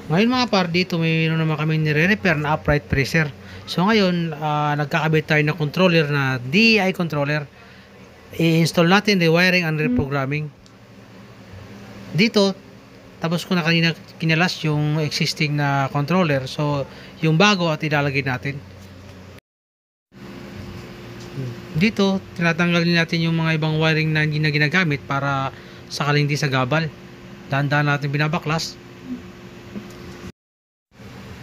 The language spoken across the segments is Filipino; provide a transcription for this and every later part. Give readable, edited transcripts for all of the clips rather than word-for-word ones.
Ngayon mga par, dito mayroon naman kami nire-repair na upright pressure. So ngayon, nagkakabit tayo ng controller na DI controller. I-install natin rewiring and reprogramming. Dito, tapos ko na kanina kinalas yung existing na controller. So, yung bago at ilalagay natin. Dito, tinatanggalin natin yung mga ibang wiring na hindi na ginagamit para sakaling di sa gabal. Dahan-dahan natin binabaklas.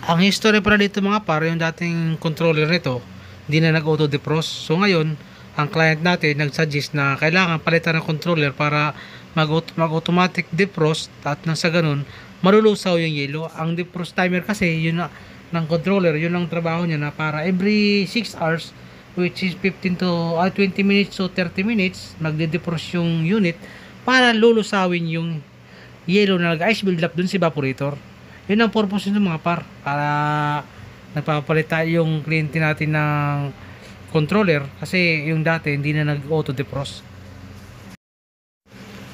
Ang history pala dito mga par, yung dating controller nito, hindi na nag-auto defrost. So ngayon, ang client natin nag-suggest na kailangan palitan ng controller para mag-automatic defrost at nang sa ganun, malulusaw yung yelo. Ang defrost timer kasi, yun na, ng controller, yun ang trabaho niya na para every 6 hours, which is 15 to 20 minutes to 30 minutes, magde-defrost yung unit para lulusawin yung yelo na nag-ice build up dun sa evaporator. Yun ang purpose nito mga par, para nagpapalit tayo yung kliyente natin ng controller kasi yung dati hindi na nag-auto defrost.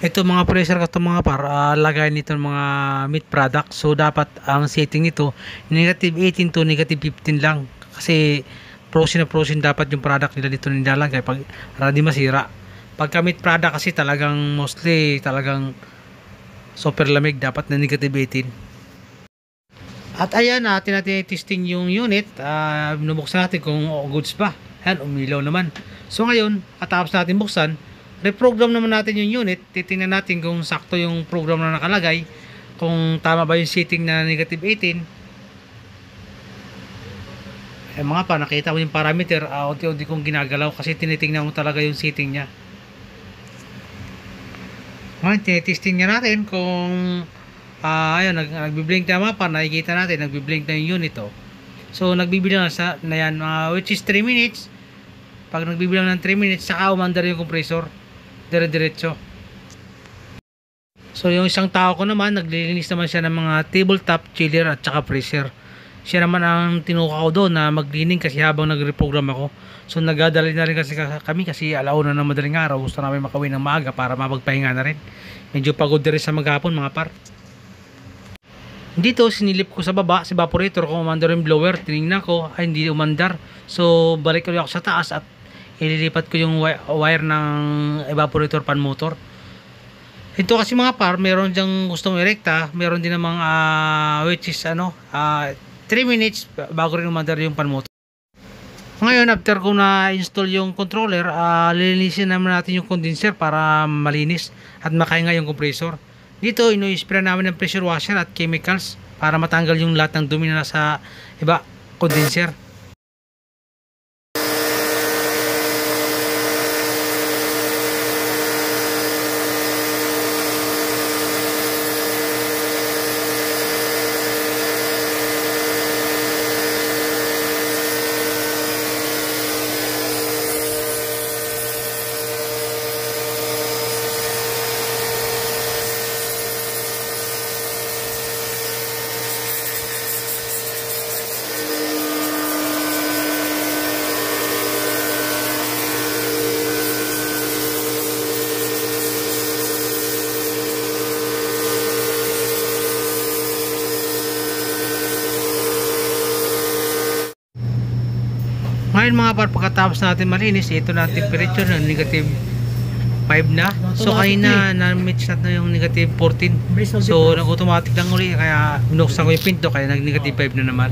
Ito mga pressure ito mga par, lagay nito mga meat product. So dapat ang setting nito negative 18 to negative 15 lang kasi frozen na frozen dapat yung product nila dito nilalagay para di masira. Pagka meat product kasi talagang mostly talagang super lamig, dapat na negative 18. At ayan, natin testing yung unit. Binubuksan natin kung goods pa. Ayan, umilaw naman. So ngayon, atapos natin buksan, reprogram naman natin yung unit. Titingnan natin kung sakto yung program na nakalagay, kung tama ba yung setting na negative 18. Mga pa, nakita ko yung parameter, unti-unti kong ginagalaw kasi tinitingnan ko talaga yung setting nya. Ngayon, tinitesting nga natin kung ayun, nagbiblink na mapa, nakikita natin, nagbiblink na yung unit. So, nagbibilang na yan, which is 3 minutes. Pag nagbibilang ng 3 minutes, saka umandar yung compressor. Dire-diretso. So, yung isang tao ko naman, naglilinis naman siya ng mga tabletop, chiller, at saka freezer. Siya naman ang tinuka ko doon na maglining kasi habang nagre-program ako. So, nagadali na rin kasi kami kasi alauna ng madaling araw. Gusto namin makawin ng maaga para mapagpahinga na rin. Medyo pagod na rin sa maghapon mga par. Dito, sinilip ko sa baba, si evaporator, kung umandar yung blower, tinignan ko, ay hindi umandar. So, balik ulit ako sa taas at ililipat ko yung wire ng evaporator pan motor. Ito kasi mga par, meron dyang gustong erekta, meron din namang which is 3 minutes bago rin umandar yung pan motor. Ngayon, after ko na-install yung controller, lilinisin naman natin yung condenser para malinis at makahinga yung compressor. Dito, ino-spray namin ng pressure washer at chemicals para matanggal yung lahat ng dumi na sa condenser. Ngayon mga par, pagkatapos natin malinis, ito na temperature na negative 5 na. So kanina na-match natin yung negative 14. So nag-automatic lang uli, kaya binuksan ko yung pinto, kaya nag-negative 5 na naman.